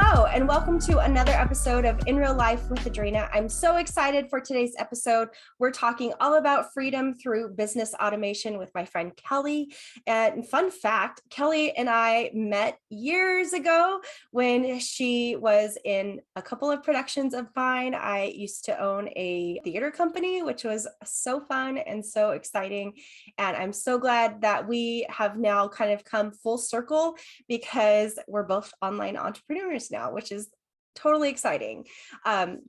Hello, and welcome to another episode of In Real Life with Adrena. I'm so excited for today's episode. We're talking all about freedom through business automation with my friend Kelly. And fun fact, Kelly and I met years ago when she was in a couple of productions of mine. I used to own a theater company, which was so fun and so exciting. And I'm so glad that we have now kind of come full circle because we're both online entrepreneurs now, which is totally exciting.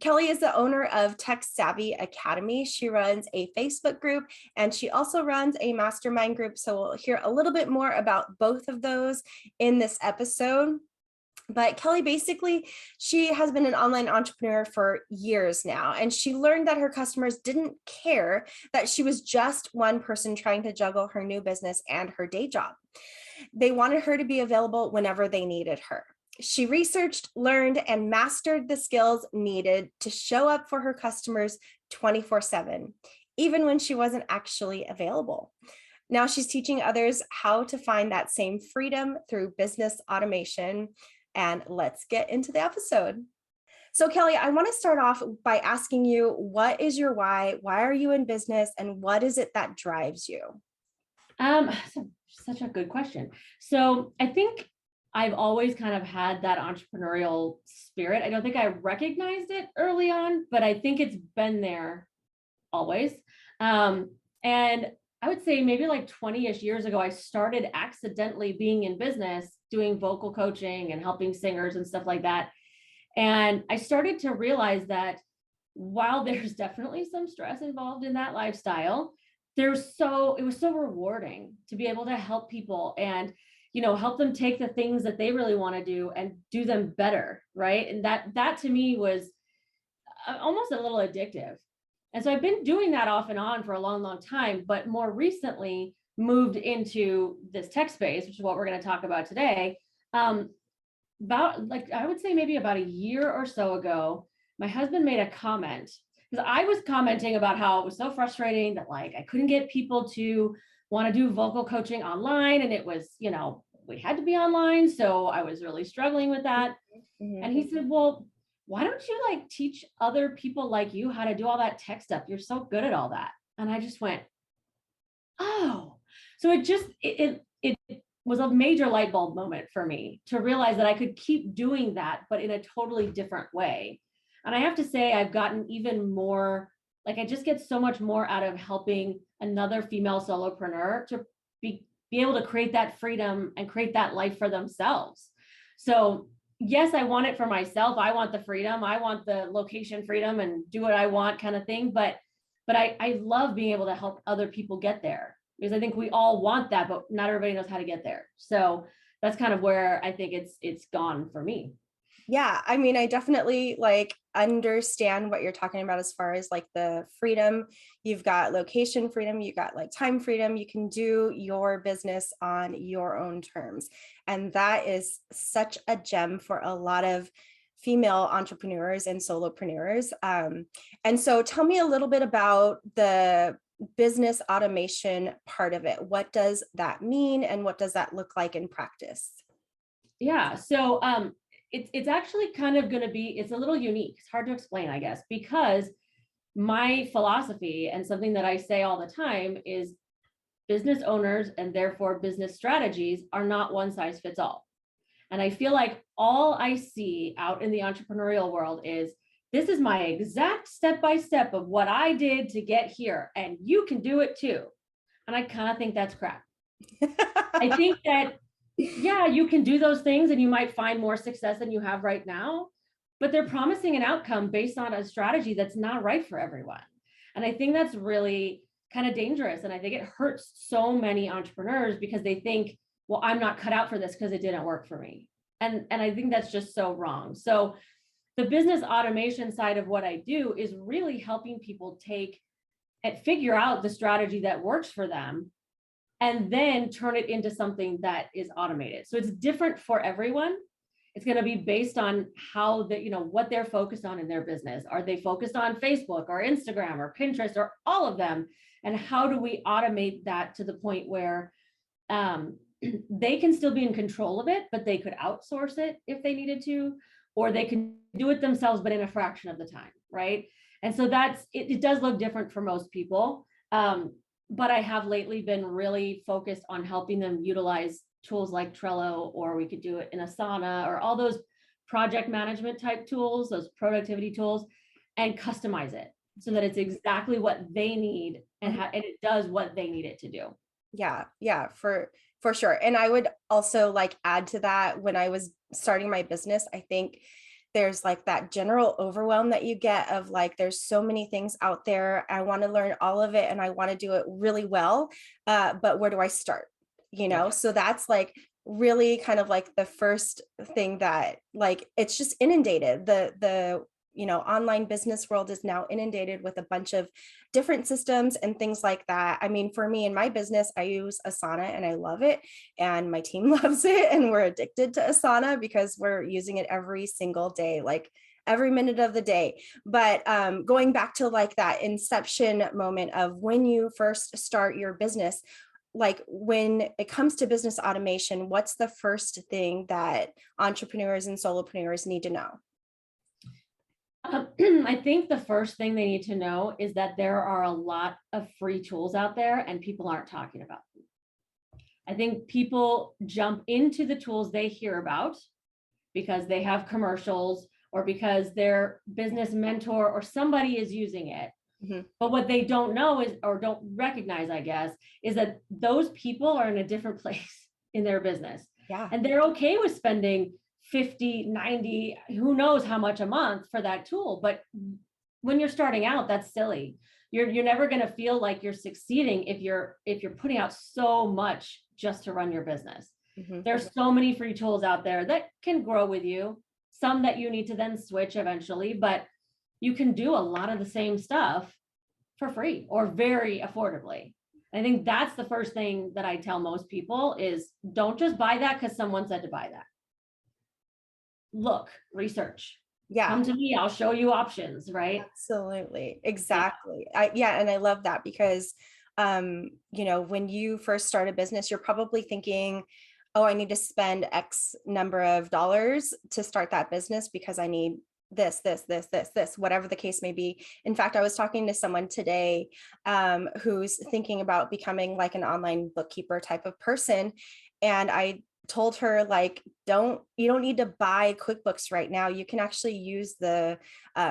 Kelly is the owner of Tech Savvy Academy. She runs a Facebook group and she also runs a mastermind group. So we'll hear a little bit more about both of those in this episode. But Kelly, basically, she has been an online entrepreneur for years now, and she learned that her customers didn't care that she was just one person trying to juggle her new business and her day job. They wanted her to be available whenever they needed her. She researched, learned, and mastered the skills needed to show up for her customers 24/7, even when she wasn't actually available. Now she's teaching others how to find that same freedom through business automation. And let's get into the episode. So Kelly, I want to start off by asking you, what is your why? Why are you in business? And what is it that drives you? Such a good question. So I think I've always kind of had that entrepreneurial spirit. I don't think I recognized it early on, but I think it's been there always. And I would say maybe like 20-ish years ago, I started accidentally being in business, doing vocal coaching and helping singers and stuff like that. And I started to realize that while there's definitely some stress involved in that lifestyle, it was so rewarding to be able to help people and help them take the things that they really want to do and do them better, right? And that to me was almost a little addictive. And so I've been doing that off and on for a long time, but more recently moved into this tech space, which is what we're going to talk about today. About, like, I would say maybe about a year or so ago, my husband made a comment, because I was commenting about how it was so frustrating that, like, I couldn't get people to want to do vocal coaching online. And it was, we had to be online. So I was really struggling with that. Mm-hmm. And he said, well, why don't you like teach other people like you how to do all that tech stuff? You're so good at all that. And I just went, oh, so it was a major light bulb moment for me to realize that I could keep doing that, but in a totally different way. And I have to say, I've gotten even more, like, I just get so much more out of helping another female solopreneur to be able to create that freedom and create that life for themselves. So yes, I want it for myself. I want the freedom. I want the location freedom and do what I want kind of thing. But I love being able to help other people get there, because I think we all want that, but not everybody knows how to get there. So that's kind of where I think it's gone for me. Yeah, I mean, I definitely understand what you're talking about as far as like the freedom. You've got location freedom, you got like time freedom. You can do your business on your own terms. And that is such a gem for a lot of female entrepreneurs and solopreneurs. And so tell me a little bit about the business automation part of it. What does that mean? And what does that look like in practice? Yeah, so it's actually kind of going to be, it's a little unique. It's hard to explain, I guess, because my philosophy and something that I say all the time is business owners and therefore business strategies are not one size fits all. And I feel like all I see out in the entrepreneurial world is, this is my exact step-by-step of what I did to get here, and you can do it too. And I kind of think that's crap. I think that, yeah, you can do those things and you might find more success than you have right now, but they're promising an outcome based on a strategy that's not right for everyone. And I think that's really kind of dangerous. And I think it hurts so many entrepreneurs because they think, well, I'm not cut out for this because it didn't work for me. And I think that's just so wrong. So the business automation side of what I do is really helping people take and figure out the strategy that works for them, and then turn it into something that is automated. So it's different for everyone. It's going to be based on how what they're focused on in their business. Are they focused on Facebook or Instagram or Pinterest or all of them? And how do we automate that to the point where they can still be in control of it, but they could outsource it if they needed to, or they can do it themselves, but in a fraction of the time, right? And so it does look different for most people. But I have lately been really focused on helping them utilize tools like Trello, or we could do it in Asana, or all those project management type tools, those productivity tools, and customize it so that it's exactly what they need and it does what they need it to do. Yeah, for sure. And I would also like add to that, when I was starting my business, I think there's like that general overwhelm that you get of like, there's so many things out there. I want to learn all of it and I want to do it really well. But where do I start? Yeah. So that's like really kind of like the first thing that like, it's just inundated. The online business world is now inundated with a bunch of different systems and things like that. I mean, for me in my business, I use Asana and I love it, and my team loves it, and we're addicted to Asana because we're using it every single day, like every minute of the day. But going back to like that inception moment of when you first start your business, like when it comes to business automation, what's the first thing that entrepreneurs and solopreneurs need to know? I think the first thing they need to know is that there are a lot of free tools out there and people aren't talking about them. I think people jump into the tools they hear about because they have commercials or because their business mentor or somebody is using it. Mm-hmm. But what they don't know is, or don't recognize, I guess, is that those people are in a different place in their business. Yeah. And they're okay with spending 50, 90, who knows how much a month for that tool. But when you're starting out, that's silly. You're never going to feel like you're succeeding if you're putting out so much just to run your business. Mm-hmm. There's so many free tools out there that can grow with you, some that you need to then switch eventually, but you can do a lot of the same stuff for free or very affordably. I think that's the first thing that I tell most people is don't just buy that because someone said to buy that. Look, research. Yeah. Come to me, I'll show you options, right? Absolutely. Exactly. And I love that because, when you first start a business, you're probably thinking, oh, I need to spend X number of dollars to start that business because I need this, whatever the case may be. In fact, I was talking to someone today who's thinking about becoming like an online bookkeeper type of person. And I told her, like, you don't need to buy QuickBooks right now. You can actually use the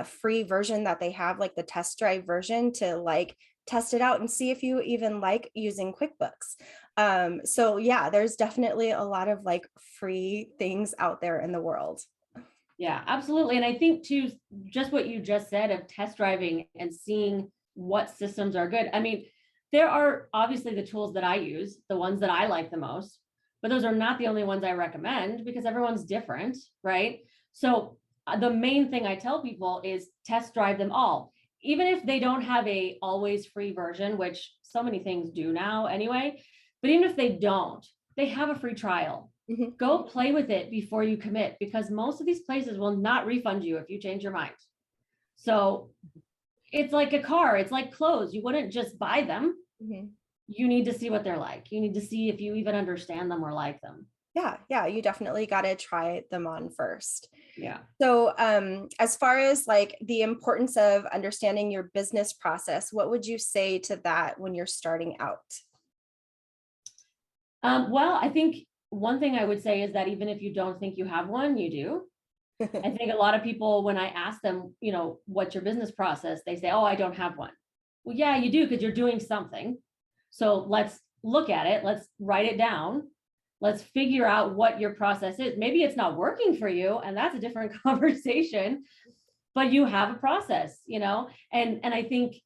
free version that they have, like the test drive version, to like test it out and see if you even like using QuickBooks. So yeah, there's definitely a lot of like free things out there in the world. Yeah, absolutely. And I think too, just what you just said of test driving and seeing what systems are good. I mean, there are obviously the tools that I use, the ones that I like the most, but those are not the only ones I recommend because everyone's different, right? So the main thing I tell people is test drive them all. Even if they don't have a always free version, which so many things do now anyway, but even if they don't, they have a free trial. Mm-hmm. Go play with it before you commit, because most of these places will not refund you if you change your mind. So it's like a car, it's like clothes. You wouldn't just buy them. Mm-hmm. You need to see what they're like. You need to see if you even understand them or like them. Yeah, you definitely got to try them on first. Yeah. So as far as like the importance of understanding your business process, what would you say to that when you're starting out? Well, I think one thing I would say is that even if you don't think you have one, you do. I think a lot of people, when I ask them, what's your business process? They say, oh, I don't have one. Well, yeah, you do, because you're doing something. So let's look at it. Let's write it down. Let's figure out what your process is. Maybe it's not working for you, and that's a different conversation, but you have a process, and I think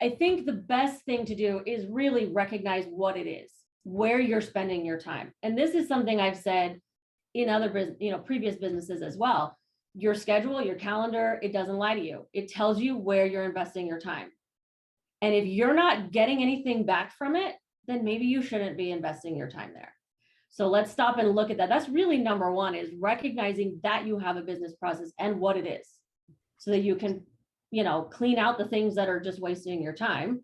the best thing to do is really recognize what it is, where you're spending your time. And this is something I've said in other previous businesses as well. Your schedule, your calendar, it doesn't lie to you. It tells you where you're investing your time. And if you're not getting anything back from it, then maybe you shouldn't be investing your time there. So let's stop and look at that. That's really number one, is recognizing that you have a business process and what it is, so that you can, clean out the things that are just wasting your time,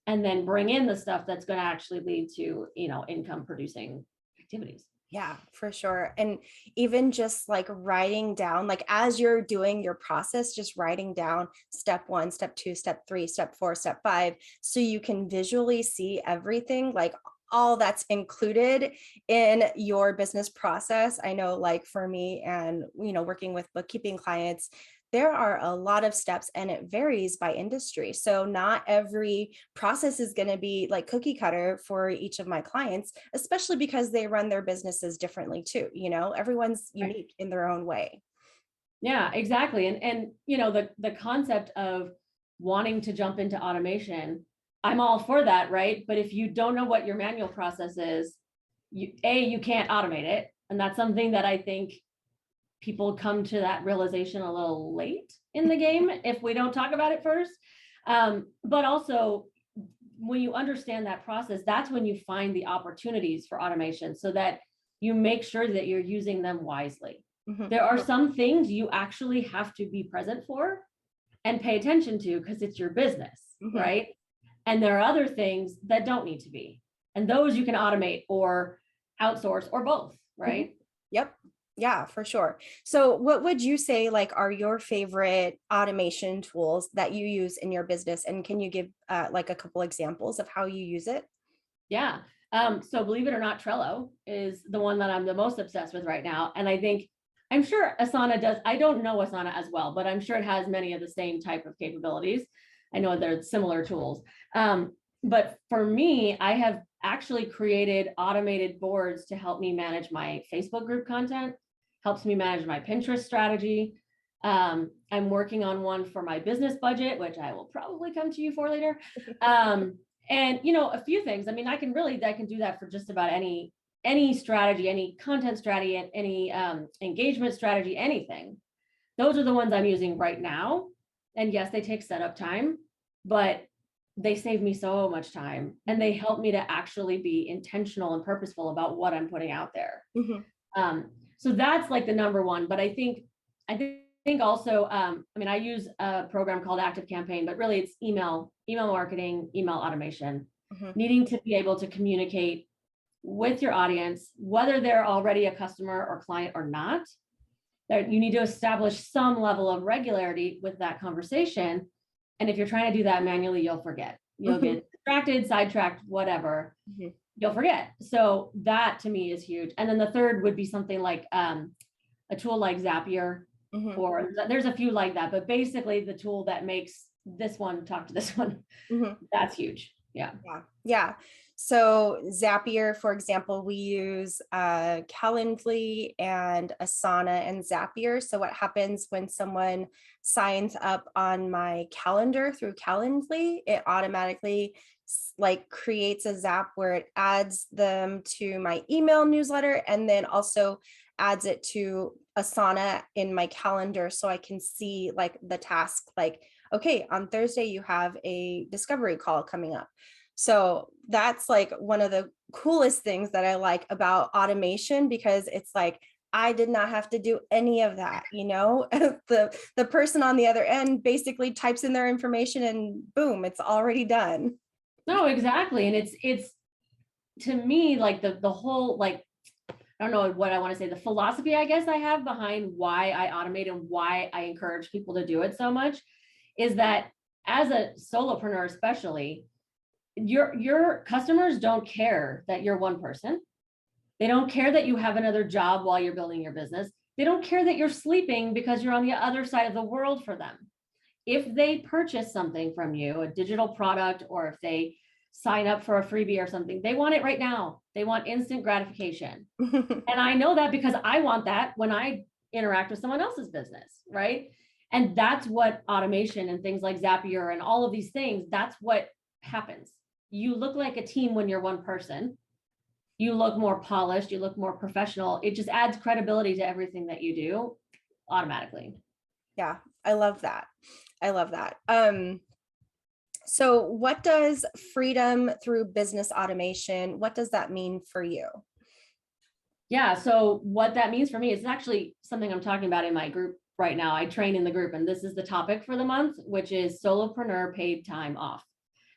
and then bring in the stuff that's going to actually lead to, income producing activities. Yeah, for sure. And even just like writing down, like as you're doing your process, just writing down step one, step two, step three, step four, step five, so you can visually see everything, like all that's included in your business process. I know, like for me and, working with bookkeeping clients, there are a lot of steps and it varies by industry. So not every process is going to be like cookie cutter for each of my clients, especially because they run their businesses differently too. Everyone's Right. unique in their own way. Yeah, exactly. And the concept of wanting to jump into automation, I'm all for that, right? But if you don't know what your manual process is, you can't automate it. And that's something that I think people come to that realization a little late in the game if we don't talk about it first. But also, when you understand that process, that's when you find the opportunities for automation so that you make sure that you're using them wisely. Mhm. There are some things you actually have to be present for and pay attention to because it's your business, Mhm. right? And there are other things that don't need to be. And those you can automate or outsource or both, Mhm. right? Yep. Yeah, for sure. So what would you say like are your favorite automation tools that you use in your business? And can you give like a couple examples of how you use it? Yeah. So believe it or not, Trello is the one that I'm the most obsessed with right now. And I think I'm sure Asana does. I don't know Asana as well, but I'm sure it has many of the same type of capabilities. I know they're similar tools. But for me, I have actually created automated boards to help me manage my Facebook group content, helps me manage my Pinterest strategy. I'm working on one for my business budget, which I will probably come to you for later. And a few things. I mean, I can do that for just about any strategy, any content strategy, and any engagement strategy, anything. Those are the ones I'm using right now. And yes, they take setup time, but they save me so much time and they help me to actually be intentional and purposeful about what I'm putting out there. Mhm. So that's like the number one. But I think also, I mean, I use a program called Active Campaign, but really it's email marketing, email automation, Mhm. needing to be able to communicate with your audience, whether they're already a customer or client or not. That you need to establish some level of regularity with that conversation. And if you're trying to do that manually, you'll forget. You'll Mhm. get distracted, sidetracked, whatever. Mhm. You'll forget. So that to me is huge. And then the third would be something like a tool like Zapier, Mhm. or there's a few like that, but basically the tool that makes this one talk to this one, Mhm. that's huge. Yeah. Yeah. Yeah. So Zapier, for example, we use Calendly and Asana and Zapier. So what happens when someone signs up on my calendar through Calendly, it automatically like creates a Zap where it adds them to my email newsletter and then also adds it to Asana in my calendar so I can see like the task like, okay, on Thursday you have a discovery call coming up. So that's like one of the coolest things that I like about automation because it's like I did not have to do any of that, the person on the other end basically types in their information and boom, it's already done. No, exactly. And it's to me like the whole like I don't know what I want to say, the philosophy I guess I have behind why I automate and why I encourage people to do it so much is that as a solopreneur especially, your customers don't care that you're one person. They don't care that you have another job while you're building your business. They don't care that you're sleeping because you're on the other side of the world for them. If they purchase something from you, a digital product, or if they sign up for a freebie or something, they want it right now. They want instant gratification. And I know that because I want that when I interact with someone else's business, right? And that's what automation and things like Zapier and all of these things, that's what happens. You look like a team when you're one person. You look more polished, you look more professional. It just adds credibility to everything that you do automatically. Yeah, I love that. I love that. So what does freedom through business automation, what does that mean for you? Yeah. So what that means for me is actually something I'm talking about in my group right now. I train in the group, and this is the topic for the month, which is solopreneur paid time off.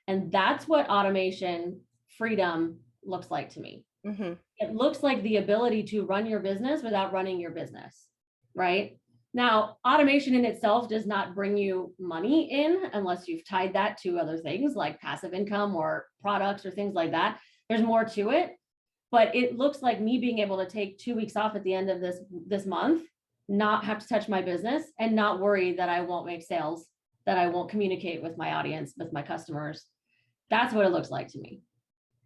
And that's what automation freedom looks like to me. Mm-hmm. It looks like the ability to run your business without running your business, right? Now, automation in itself does not bring you money in unless you've tied that to other things like passive income or products or things like that. There's more to it, but it looks like me being able to take 2 weeks off at the end of this month, not have to touch my business and not worry that I won't make sales, that I won't communicate with my audience, with my customers. That's what it looks like to me.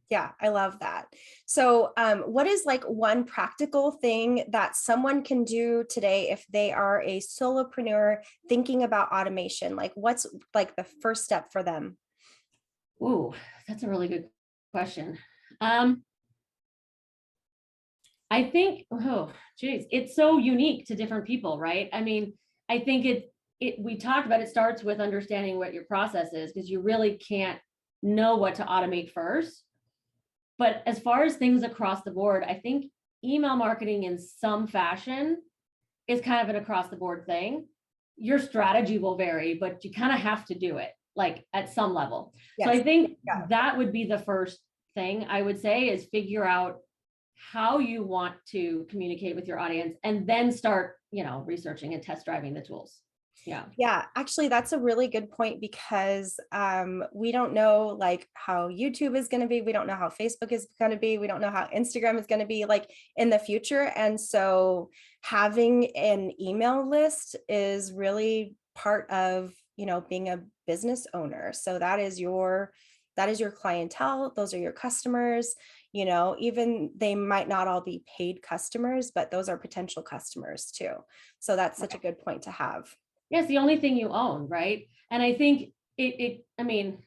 Yeah, I love that. So, what is like one practical thing that someone can do today if they are a solopreneur thinking about automation? Like, what's like the first step for them? Ooh, that's a really good question. I think, oh, geez, it's so unique to different people, right? I mean, I think we talked about it starts with understanding what your process is, because you really can't know what to automate first. But as far as things across the board, I think email marketing in some fashion is kind of an across the board thing. Your strategy will vary, but you kind of have to do it like at some level. Yes. So I think Yeah. that would be the first thing I would say is figure out how you want to communicate with your audience and then start, researching and test driving the tools. Yeah. Yeah, actually, that's a really good point because we don't know like how YouTube is going to be. We don't know how Facebook is going to be. We don't know how Instagram is going to be like in the future. And so having an email list is really part of, being a business owner. So that is your clientele. Those are your customers. Even they might not all be paid customers, but those are potential customers too. So that's such a good point to have. Yeah, it's the only thing you own, right? And I think I mean,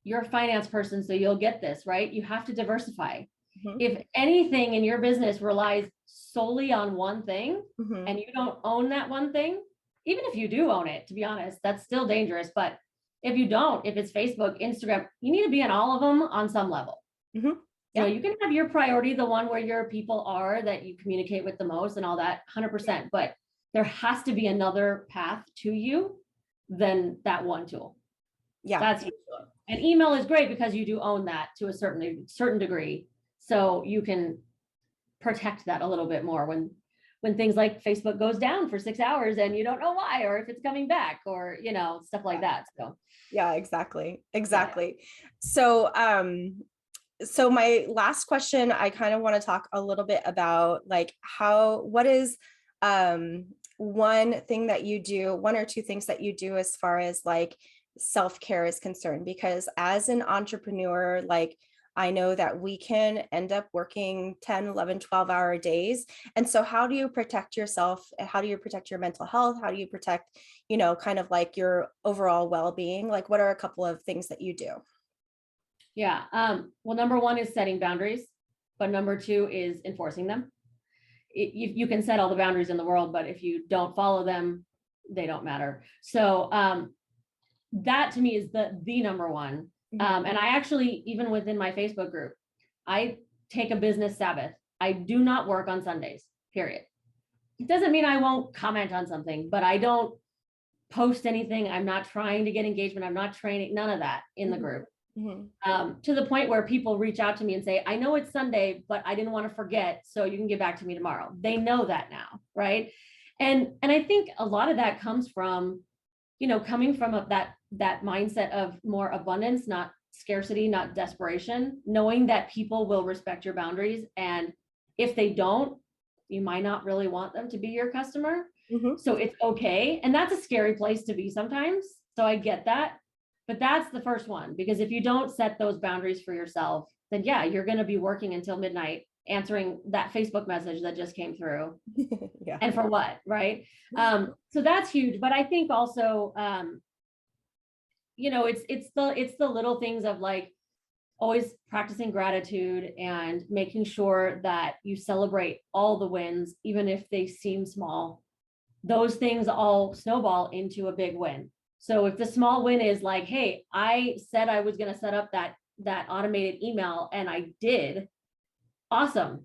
you're a finance person, so you'll get this, right? You have to diversify. Mhm. If anything in your business relies solely on one thing Mhm. and you don't own that one thing, even if you do own it, to be honest, that's still dangerous. But if you don't, if it's Facebook, Instagram, you need to be in all of them on some level. Mhm. Yeah. You can have your priority, the one where your people are that you communicate with the most and all that, 100%. But there has to be another path to you than that one tool. Yeah. That's and email is great because you do own that to a certain degree. So you can protect that a little bit more when things like Facebook goes down for 6 hours and you don't know why, or if it's coming back, or stuff like that. So yeah, exactly. Yeah. So my last question, I kind of want to talk a little bit about like what is one or two things that you do as far as like self-care is concerned? Because as an entrepreneur, like I know that we can end up working 10, 11, 12-hour days. And so how do you protect yourself? How do you protect your mental health? How do you protect, kind of like your overall well-being? Like what are a couple of things that you do? yeah. Well, number one is setting boundaries, but number two is enforcing them. You can set all the boundaries in the world, but if you don't follow them, they don't matter. So that to me is the number one. And I actually, even within my Facebook group, I take a business Sabbath. I do not work on Sundays, period. It doesn't mean I won't comment on something, but I don't post anything. I'm not trying to get engagement. I'm not training, none of that in the group. To the point where people reach out to me and say, I know it's Sunday, but I didn't want to forget, so you can get back to me tomorrow. They know that now, right? And I think a lot of that comes from, coming from that mindset of more abundance, not scarcity, not desperation, knowing that people will respect your boundaries. And if they don't, you might not really want them to be your customer. So it's okay. And that's a scary place to be sometimes. So I get that. But that's the first one, because if you don't set those boundaries for yourself, then yeah, you're going to be working until midnight answering that Facebook message that just came through. Yeah. And for what, right? So that's huge. But I think also, it's the little things of like always practicing gratitude and making sure that you celebrate all the wins, even if they seem small. Those things all snowball into a big win. So if the small win is like, hey, I said I was going to set up that automated email and I did, awesome.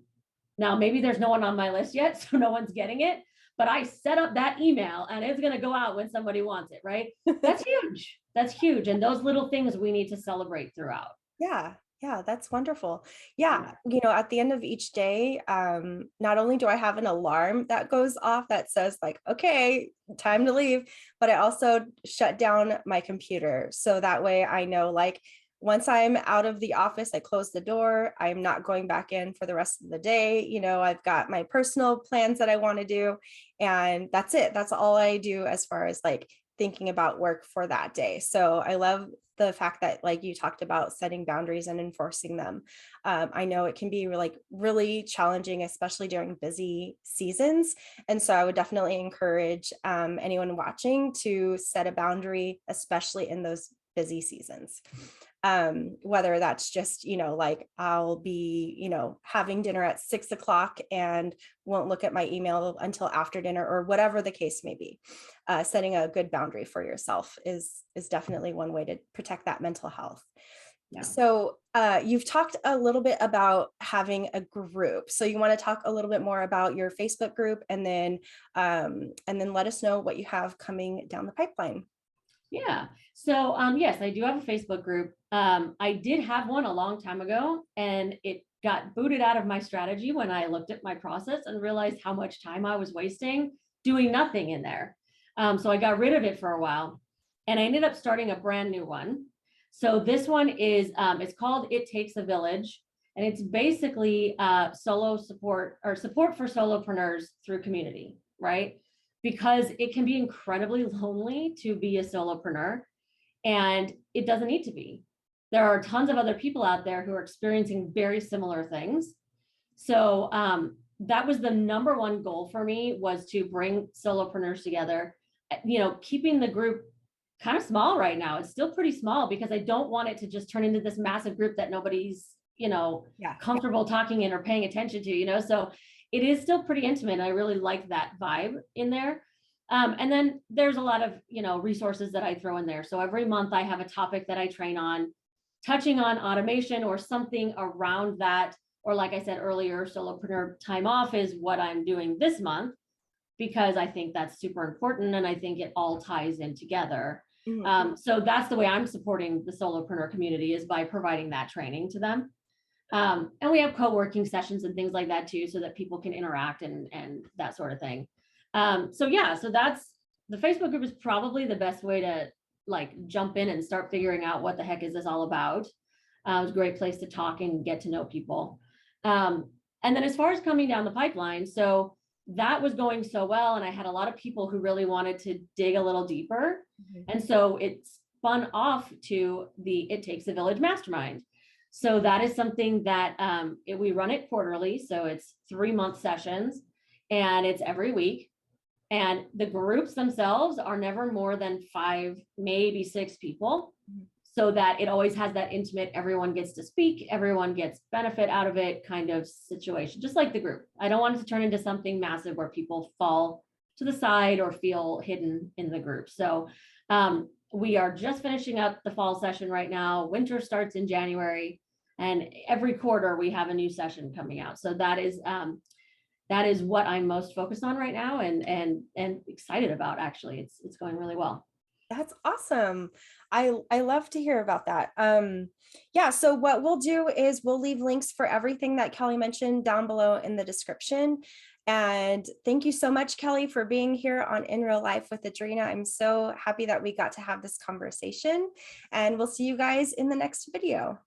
Now, maybe there's no one on my list yet, so no one's getting it, but I set up that email and it's going to go out when somebody wants it, right? That's huge. That's huge. And those little things we need to celebrate throughout. Yeah. Yeah, that's wonderful. Yeah, at the end of each day, not only do I have an alarm that goes off that says like, okay, time to leave, but I also shut down my computer. So that way I know like once I'm out of the office, I close the door. I'm not going back in for the rest of the day. I've got my personal plans that I want to do, and that's it. That's all I do as far as like thinking about work for that day. So I love the fact that like you talked about setting boundaries and enforcing them. I know it can be like really challenging, especially during busy seasons. And so I would definitely encourage anyone watching to set a boundary, especially in those busy seasons. Whether that's just, like I'll be, having dinner at 6 o'clock and won't look at my email until after dinner, or whatever the case may be. Setting a good boundary for yourself is definitely one way to protect that mental health. Yeah. So you've talked a little bit about having a group. So you want to talk a little bit more about your Facebook group, and then let us know what you have coming down the pipeline. Yeah. So yes, I do have a Facebook group. I did have one a long time ago, and it got booted out of my strategy when I looked at my process and realized how much time I was wasting doing nothing in there. So I got rid of it for a while, and I ended up starting a brand new one. So this one is, it's called It Takes a Village, and it's basically solo support, or support for solopreneurs through community, right? Because it can be incredibly lonely to be a solopreneur, and it doesn't need to be. There are tons of other people out there who are experiencing very similar things. So that was the number one goal for me, was to bring solopreneurs together. Keeping the group kind of small right now. It's still pretty small because I don't want it to just turn into this massive group that nobody's, comfortable talking in or paying attention to, so it is still pretty intimate. I really like that vibe in there. And then there's a lot of, resources that I throw in there. So every month I have a topic that I train on, touching on automation or something around that. Or like I said earlier, solopreneur time off is what I'm doing this month, because I think that's super important. And I think it all ties in together. Mm-hmm. So that's the way I'm supporting the solopreneur community, is by providing that training to them. And we have co-working sessions and things like that too, so that people can interact and that sort of thing. So that's, the Facebook group is probably the best way to like jump in and start figuring out what the heck is this all about. It's a great place to talk and get to know people. And then as far as coming down the pipeline, so that was going so well, and I had a lot of people who really wanted to dig a little deeper. Mm-hmm. And so it spun off to the It Takes a Village Mastermind. So that is something that we run it quarterly. So it's 3-month sessions, and it's every week. And the groups themselves are never more than 5, maybe 6 people, so that it always has that intimate, everyone gets to speak, everyone gets benefit out of it kind of situation, just like the group. I don't want it to turn into something massive where people fall to the side or feel hidden in the group. So we are just finishing up the fall session right now. Winter starts in January, and every quarter we have a new session coming out. So that is what I'm most focused on right now, and excited about. Actually, it's going really well. That's awesome. I love to hear about that. Yeah, so what we'll do is we'll leave links for everything that Kelly mentioned down below in the description. And thank you so much, Kelly, for being here on In Real Life with Adrena. I'm so happy that we got to have this conversation, and we'll see you guys in the next video.